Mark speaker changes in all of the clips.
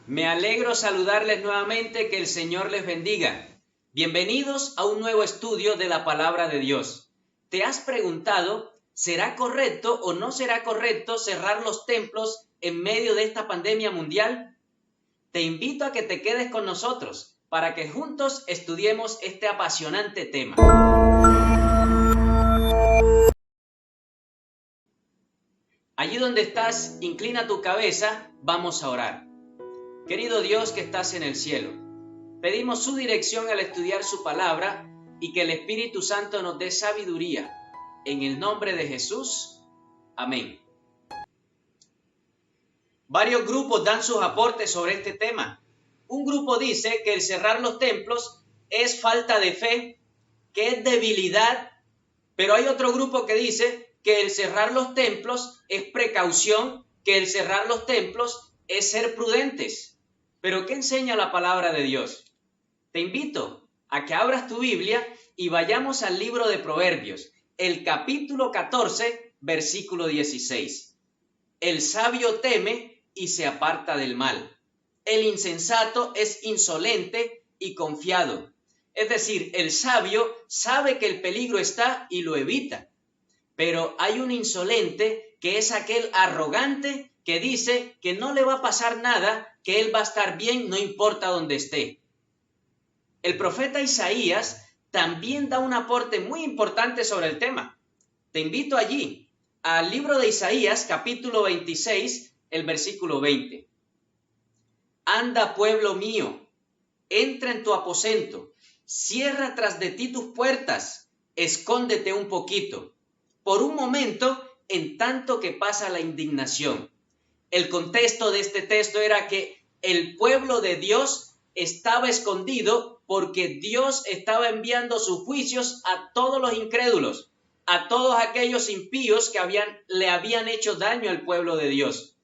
Speaker 1: Me alegro saludarles nuevamente, que el Señor les bendiga. Bienvenidos a un nuevo estudio de la Palabra de Dios. ¿Te has preguntado, será correcto o no será correcto cerrar los templos en medio de esta pandemia mundial? Te invito a que te quedes con nosotros para que juntos estudiemos este apasionante tema. Allí donde estás, inclina tu cabeza, vamos a orar. Querido Dios que estás en el cielo, pedimos su dirección al estudiar su palabra y que el Espíritu Santo nos dé sabiduría. En el nombre de Jesús, amén. Varios grupos dan sus aportes sobre este tema. Un grupo dice que el cerrar los templos es falta de fe, que es debilidad, pero hay otro grupo que dice que el cerrar los templos es precaución, que el cerrar los templos es ser prudentes. ¿Pero qué enseña la palabra de Dios? Te invito a que abras tu Biblia y vayamos al libro de Proverbios, el capítulo 14, versículo 16. El sabio teme y se aparta del mal. El insensato es insolente y confiado. Es decir, el sabio sabe que el peligro está y lo evita. Pero hay un insolente que es aquel arrogante que dice que no le va a pasar nada, que él va a estar bien, no importa dónde esté. El profeta Isaías también da un aporte muy importante sobre el tema. Te invito allí, al libro de Isaías, capítulo 26, el versículo 20. Anda, pueblo mío, entra en tu aposento, cierra tras de ti tus puertas, escóndete un poquito, por un momento, en tanto que pasa la indignación. El contexto de este texto era que el pueblo de Dios estaba escondido porque Dios estaba enviando sus juicios a todos los incrédulos, a todos aquellos impíos que le habían hecho daño al pueblo de Dios.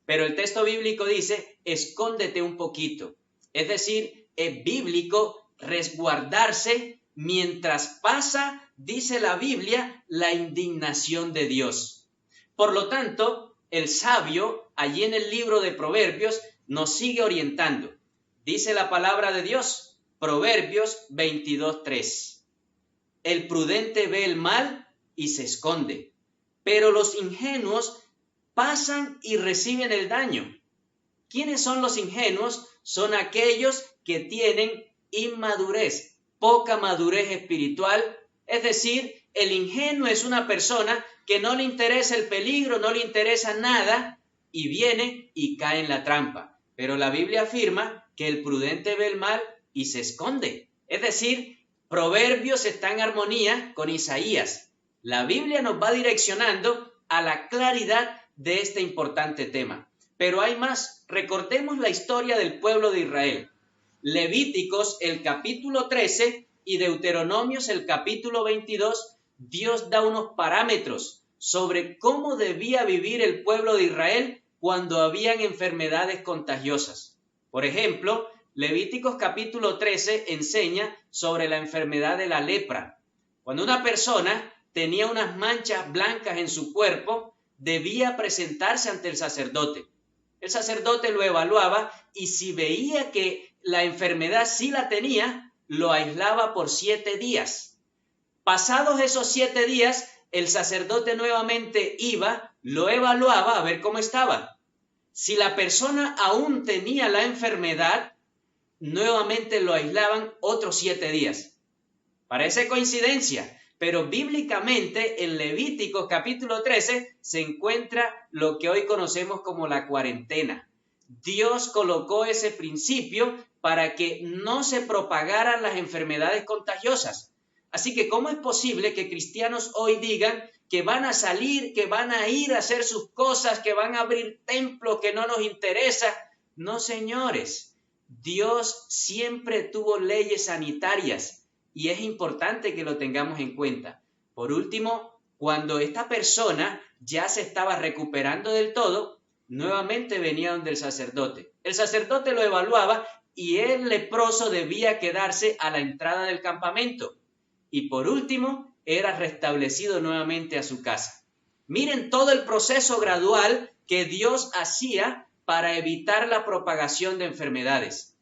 Speaker 1: Pero el texto bíblico dice, escóndete un poquito. Es decir, es bíblico resguardarse mientras pasa, dice la Biblia, la indignación de Dios. Por lo tanto, el sabio, allí en el libro de Proverbios, nos sigue orientando. Dice la palabra de Dios, Proverbios 22:3. El prudente ve el mal y se esconde, pero los ingenuos pasan y reciben el daño. ¿Quiénes son los ingenuos? Son aquellos que tienen inmadurez, poca madurez espiritual. Es decir, el ingenuo es una persona que no le interesa el peligro, no le interesa nada y viene y cae en la trampa. Pero la Biblia afirma que el prudente ve el mal y se esconde. Es decir, Proverbios está en armonía con Isaías. La Biblia nos va direccionando a la claridad de este importante tema. Pero hay más. Recordemos la historia del pueblo de Israel. Levíticos, el capítulo 13 y Deuteronomios, el capítulo 22, Dios da unos parámetros sobre cómo debía vivir el pueblo de Israel cuando habían enfermedades contagiosas. Por ejemplo, Levíticos capítulo 13 enseña sobre la enfermedad de la lepra. Cuando una persona tenía unas manchas blancas en su cuerpo, debía presentarse ante el sacerdote. El sacerdote lo evaluaba y si veía que la enfermedad sí la tenía, lo aislaba por 7 días. Pasados esos 7 días, el sacerdote nuevamente iba, lo evaluaba a ver cómo estaba. Si la persona aún tenía la enfermedad, nuevamente lo aislaban otros 7 días. Parece coincidencia, pero bíblicamente en Levíticos capítulo 13 se encuentra lo que hoy conocemos como la cuarentena. Dios colocó ese principio para que no se propagaran las enfermedades contagiosas. Así que, ¿cómo es posible que cristianos hoy digan que van a salir, que van a ir a hacer sus cosas, que van a abrir templos, que no nos interesa? No, señores. Dios siempre tuvo leyes sanitarias y es importante que lo tengamos en cuenta. Por último, cuando esta persona ya se estaba recuperando del todo, nuevamente venía donde el sacerdote. El sacerdote lo evaluaba y el leproso debía quedarse a la entrada del campamento. Y por último, era restablecido nuevamente a su casa. Miren todo el proceso gradual que Dios hacía para evitar la propagación de enfermedades.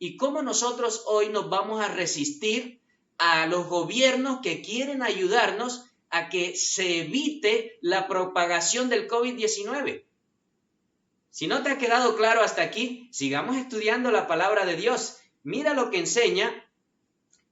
Speaker 1: ¿Y cómo nosotros hoy nos vamos a resistir a los gobiernos que quieren ayudarnos a que se evite la propagación del COVID-19? Si no te ha quedado claro hasta aquí, sigamos estudiando la palabra de Dios. Mira lo que enseña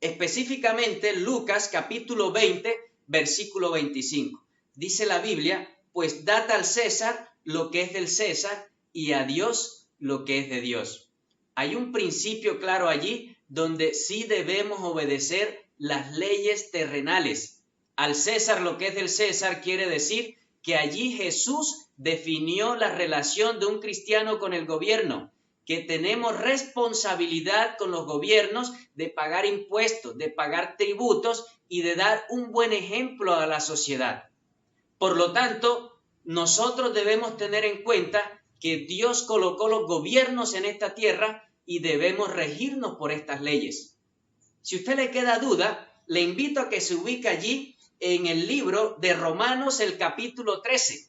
Speaker 1: específicamente Lucas capítulo 20, versículo 25. Dice la Biblia, pues dad al César lo que es del César y a Dios lo que es de Dios. Hay un principio claro allí donde sí debemos obedecer las leyes terrenales. Al César lo que es del César quiere decir que allí Jesús definió la relación de un cristiano con el gobierno, que tenemos responsabilidad con los gobiernos de pagar impuestos, de pagar tributos y de dar un buen ejemplo a la sociedad. Por lo tanto, nosotros debemos tener en cuenta que Dios colocó los gobiernos en esta tierra y debemos regirnos por estas leyes. Si a usted le queda duda, le invito a que se ubique allí en el libro de Romanos, el capítulo 13.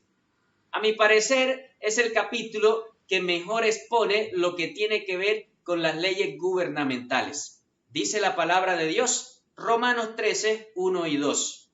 Speaker 1: A mi parecer, es el capítulo que mejor expone lo que tiene que ver con las leyes gubernamentales. Dice la palabra de Dios, Romanos 13, 1 y 2.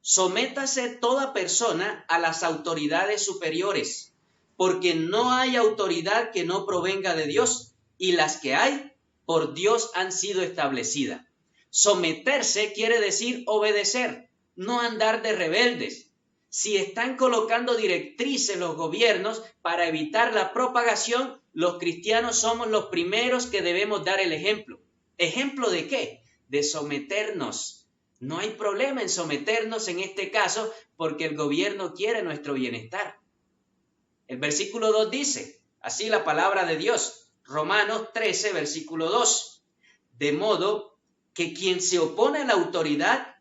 Speaker 1: Sométase toda persona a las autoridades superiores, porque no hay autoridad que no provenga de Dios, y las que hay, por Dios han sido establecidas. Someterse quiere decir obedecer, no andar de rebeldes. Si están colocando directrices los gobiernos para evitar la propagación, los cristianos somos los primeros que debemos dar el ejemplo. ¿Ejemplo de qué? De someternos. No hay problema en someternos en este caso porque el gobierno quiere nuestro bienestar. El versículo 2 dice, así la palabra de Dios, Romanos 13, versículo 2. De modo que quien se opone a la autoridad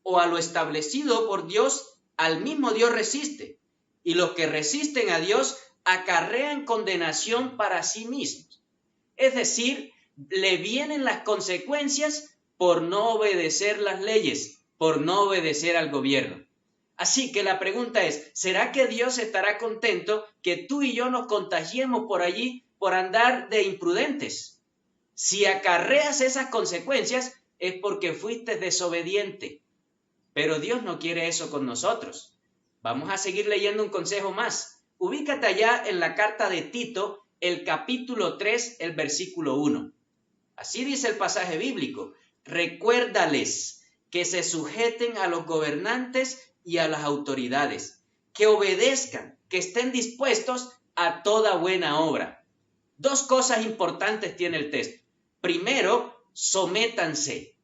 Speaker 1: o a lo establecido por Dios, al mismo Dios resiste, y los que resisten a Dios acarrean condenación para sí mismos. Es decir, le vienen las consecuencias por no obedecer las leyes, por no obedecer al gobierno. Así que la pregunta es, ¿será que Dios estará contento que tú y yo nos contagiemos por allí por andar de imprudentes? Si acarreas esas consecuencias es porque fuiste desobediente. Pero Dios no quiere eso con nosotros. Vamos a seguir leyendo un consejo más. Ubícate allá en la carta de Tito, el capítulo 3, el versículo 1. Así dice el pasaje bíblico. Recuérdales que se sujeten a los gobernantes y a las autoridades, que obedezcan, que estén dispuestos a toda buena obra. Dos cosas importantes tiene el texto. Primero, sométanse.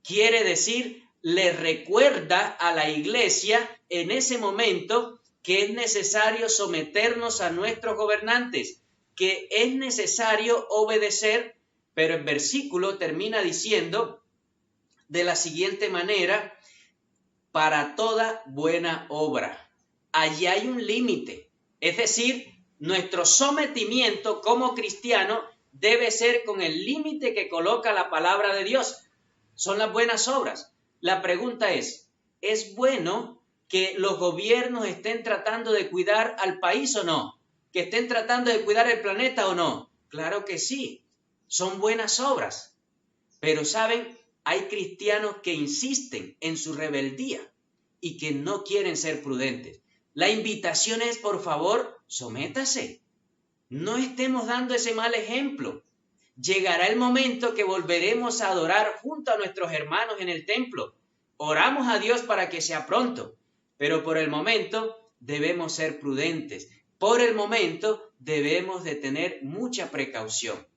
Speaker 1: Quiere decir, le recuerda a la iglesia en ese momento que es necesario someternos a nuestros gobernantes, que es necesario obedecer, pero el versículo termina diciendo de la siguiente manera, para toda buena obra. Allí hay un límite, es decir, nuestro sometimiento como cristiano debe ser con el límite que coloca la palabra de Dios. Son las buenas obras. La pregunta es bueno que los gobiernos estén tratando de cuidar al país o no? ¿Que estén tratando de cuidar el planeta o no? Claro que sí, son buenas obras. Pero, ¿saben? Hay cristianos que insisten en su rebeldía y que no quieren ser prudentes. La invitación es, por favor, sométase. No estemos dando ese mal ejemplo. Llegará el momento que volveremos a adorar junto a nuestros hermanos en el templo. Oramos a Dios para que sea pronto, pero por el momento debemos ser prudentes. Por el momento debemos de tener mucha precaución.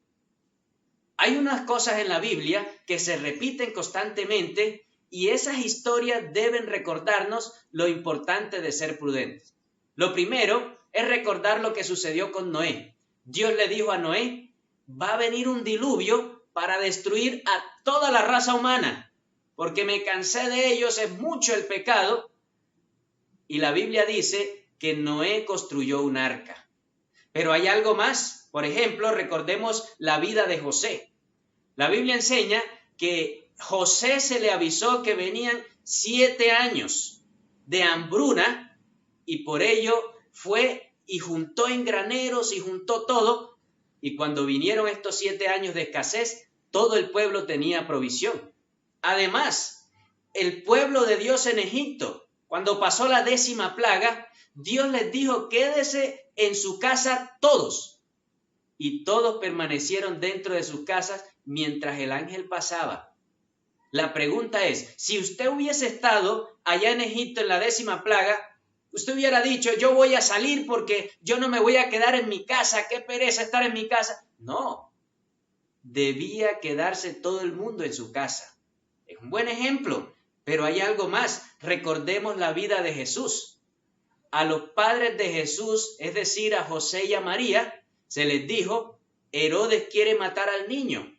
Speaker 1: Hay unas cosas en la Biblia que se repiten constantemente y esas historias deben recordarnos lo importante de ser prudentes. Lo primero es recordar lo que sucedió con Noé. Dios le dijo a Noé, va a venir un diluvio para destruir a toda la raza humana, porque me cansé de ellos, es mucho el pecado. Y la Biblia dice que Noé construyó un arca. Pero hay algo más. Por ejemplo, recordemos la vida de José. La Biblia enseña que José se le avisó que venían 7 años de hambruna y por ello fue y juntó en graneros y juntó todo. Y cuando vinieron estos 7 años de escasez, todo el pueblo tenía provisión. Además, el pueblo de Dios en Egipto, cuando pasó la 10ª plaga, Dios les dijo, quédese en su casa todos. Y todos permanecieron dentro de sus casas mientras el ángel pasaba. La pregunta es, si usted hubiese estado allá en Egipto en la 10ª plaga, usted hubiera dicho, yo voy a salir porque yo no me voy a quedar en mi casa, qué pereza estar en mi casa. No, debía quedarse todo el mundo en su casa. Es un buen ejemplo, pero hay algo más. Recordemos la vida de Jesús. A los padres de Jesús, es decir, a José y a María, se les dijo, Herodes quiere matar al niño.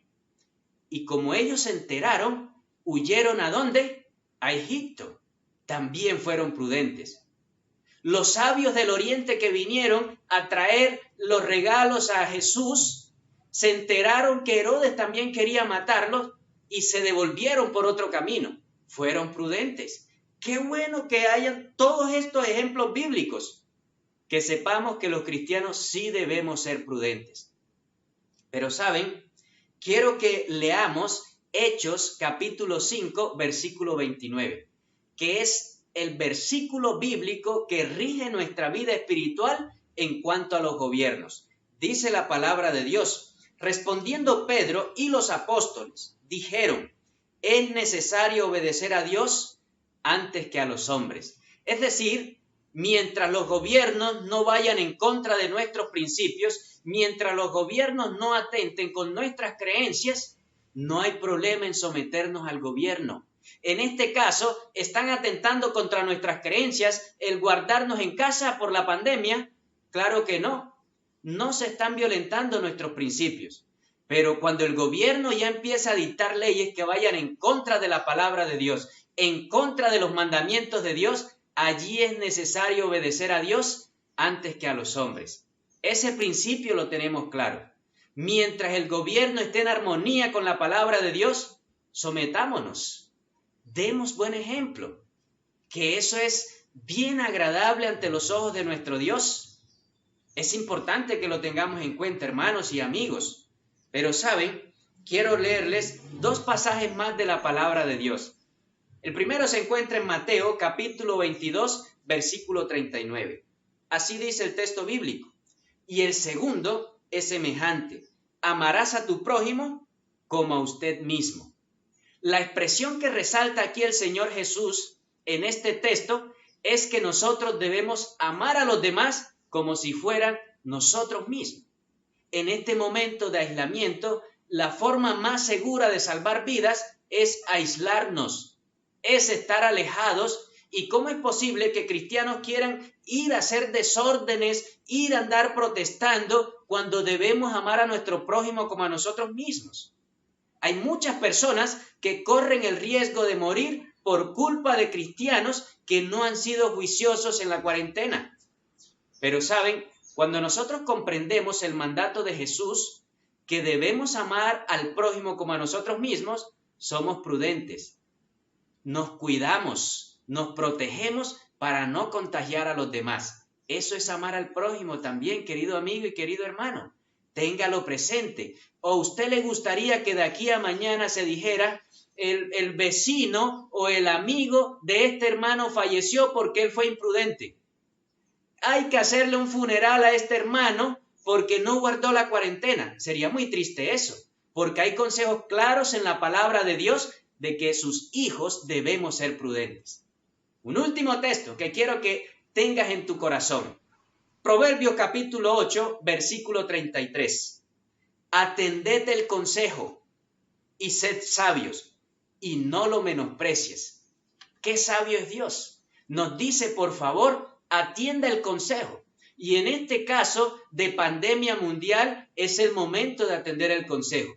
Speaker 1: Y como ellos se enteraron, huyeron ¿a dónde? A Egipto. También fueron prudentes. Los sabios del oriente que vinieron a traer los regalos a Jesús, se enteraron que Herodes también quería matarlos y se devolvieron por otro camino. Fueron prudentes. Qué bueno que hayan todos estos ejemplos bíblicos, que sepamos que los cristianos sí debemos ser prudentes. Pero ¿saben? Quiero que leamos Hechos capítulo 5, versículo 29, que es el versículo bíblico que rige nuestra vida espiritual en cuanto a los gobiernos. Dice la palabra de Dios, respondiendo Pedro y los apóstoles, dijeron, es necesario obedecer a Dios antes que a los hombres. Es decir, mientras los gobiernos no vayan en contra de nuestros principios, mientras los gobiernos no atenten con nuestras creencias, no hay problema en someternos al gobierno. En este caso, ¿están atentando contra nuestras creencias el guardarnos en casa por la pandemia? Claro que no. No se están violentando nuestros principios. Pero cuando el gobierno ya empieza a dictar leyes que vayan en contra de la palabra de Dios, en contra de los mandamientos de Dios, allí es necesario obedecer a Dios antes que a los hombres. Ese principio lo tenemos claro. Mientras el gobierno esté en armonía con la palabra de Dios, sometámonos. Demos buen ejemplo. Que eso es bien agradable ante los ojos de nuestro Dios. Es importante que lo tengamos en cuenta, hermanos y amigos. Pero, ¿saben? Quiero leerles 2 pasajes más de la palabra de Dios. El primero se encuentra en Mateo, capítulo 22, versículo 39. Así dice el texto bíblico. Y el segundo es semejante. Amarás a tu prójimo como a usted mismo. La expresión que resalta aquí el Señor Jesús en este texto es que nosotros debemos amar a los demás como si fueran nosotros mismos. En este momento de aislamiento, la forma más segura de salvar vidas es aislarnos, es estar alejados. ¿Y cómo es posible que cristianos quieran ir a hacer desórdenes, ir a andar protestando cuando debemos amar a nuestro prójimo como a nosotros mismos? Hay muchas personas que corren el riesgo de morir por culpa de cristianos que no han sido juiciosos en la cuarentena. Pero ¿saben? Cuando nosotros comprendemos el mandato de Jesús, que debemos amar al prójimo como a nosotros mismos, somos prudentes. Nos cuidamos. Nos protegemos para no contagiar a los demás. Eso es amar al prójimo también, querido amigo y querido hermano. Téngalo presente. ¿O a usted le gustaría que de aquí a mañana se dijera el vecino o el amigo de este hermano falleció porque él fue imprudente? Hay que hacerle un funeral a este hermano porque no guardó la cuarentena. Sería muy triste eso, porque hay consejos claros en la palabra de Dios de que sus hijos debemos ser prudentes. Un último texto que quiero que tengas en tu corazón. Proverbios capítulo 8, versículo 33. Atended el consejo y sed sabios y no lo menosprecies. ¿Qué sabio es Dios? Nos dice, por favor, atienda el consejo. Y en este caso de pandemia mundial es el momento de atender el consejo.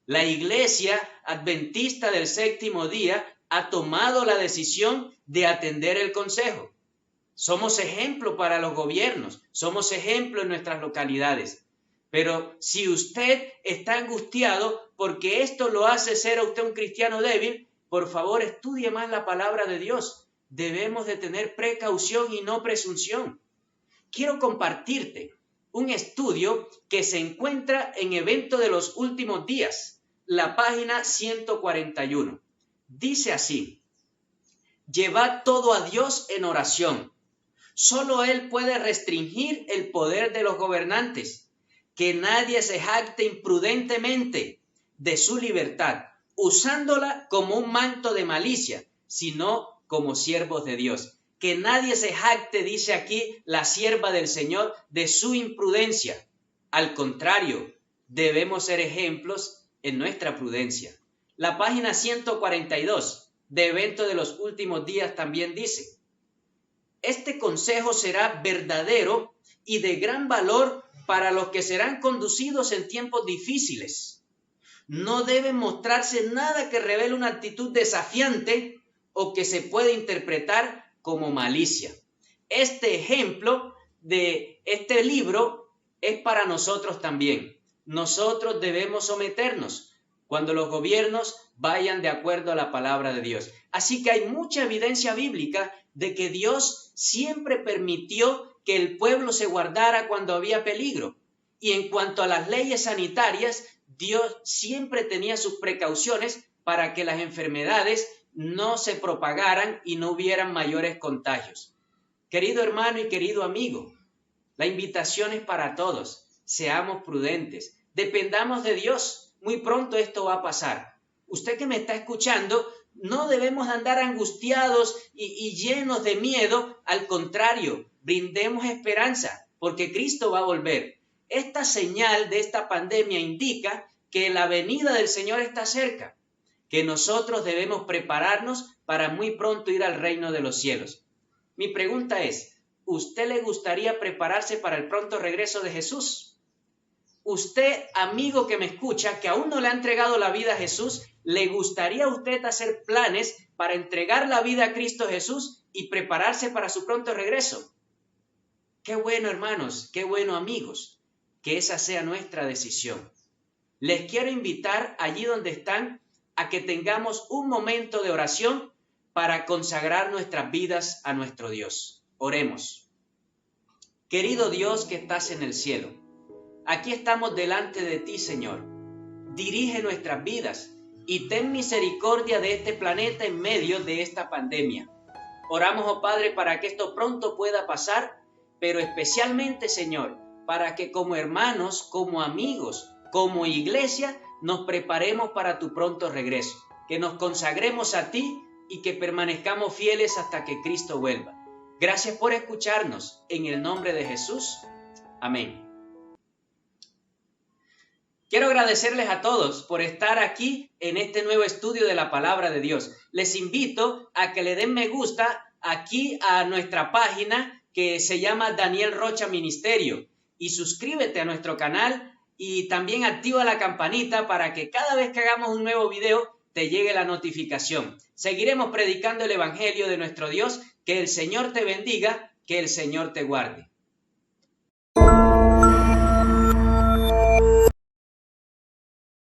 Speaker 1: La Iglesia Adventista del Séptimo Día ha tomado la decisión de atender el consejo. Somos ejemplo para los gobiernos, somos ejemplo en nuestras localidades. Pero si usted está angustiado porque esto lo hace ser a usted un cristiano débil, por favor estudie más la palabra de Dios. Debemos de tener precaución y no presunción. quiero compartirte un estudio que se encuentra en Evento de los Últimos Días, la página 141. Dice así: llevad todo a Dios en oración. Solo Él puede restringir el poder de los gobernantes. Que nadie se jacte imprudentemente de su libertad, usándola como un manto de malicia, sino como siervos de Dios. Que nadie se jacte, dice aquí la sierva del Señor, de su imprudencia. Al contrario, debemos ser ejemplos en nuestra prudencia. La página 142 de Evento de los Últimos Días también dice: este consejo será verdadero y de gran valor para los que serán conducidos en tiempos difíciles. No debe mostrarse nada que revele una actitud desafiante o que se pueda interpretar como malicia. Este ejemplo de este libro es para nosotros también. Nosotros debemos someternos cuando los gobiernos vayan de acuerdo a la palabra de Dios. Así que hay mucha evidencia bíblica de que Dios siempre permitió que el pueblo se guardara cuando había peligro. Y en cuanto a las leyes sanitarias, Dios siempre tenía sus precauciones para que las enfermedades no se propagaran y no hubieran mayores contagios. Querido hermano y querido amigo, la invitación es para todos. Seamos prudentes, dependamos de Dios. Muy pronto esto va a pasar. Usted que me está escuchando, no debemos andar angustiados y llenos de miedo. Al contrario, brindemos esperanza, porque Cristo va a volver. Esta señal de esta pandemia indica que la venida del Señor está cerca, que nosotros debemos prepararnos para muy pronto ir al reino de los cielos. Mi pregunta es, ¿usted le gustaría prepararse para el pronto regreso de Jesús? Usted, amigo que me escucha, que aún no le ha entregado la vida a Jesús, ¿le gustaría a usted hacer planes para entregar la vida a Cristo Jesús y prepararse para su pronto regreso? Qué bueno, hermanos, qué bueno, amigos, que esa sea nuestra decisión. Les quiero invitar allí donde están a que tengamos un momento de oración para consagrar nuestras vidas a nuestro Dios. Oremos. Querido Dios que estás en el cielo, aquí estamos delante de ti, Señor. Dirige nuestras vidas y ten misericordia de este planeta en medio de esta pandemia. Oramos, oh Padre, para que esto pronto pueda pasar, pero especialmente, Señor, para que como hermanos, como amigos, como iglesia, nos preparemos para tu pronto regreso, que nos consagremos a ti y que permanezcamos fieles hasta que Cristo vuelva. Gracias por escucharnos. En el nombre de Jesús. Amén. Quiero agradecerles a todos por estar aquí en este nuevo estudio de la Palabra de Dios. Les invito a que le den me gusta aquí a nuestra página que se llama Daniel Rocha Ministerio y suscríbete a nuestro canal y también activa la campanita para que cada vez que hagamos un nuevo video te llegue la notificación. Seguiremos predicando el Evangelio de nuestro Dios. Que el Señor te bendiga, que el Señor te guarde.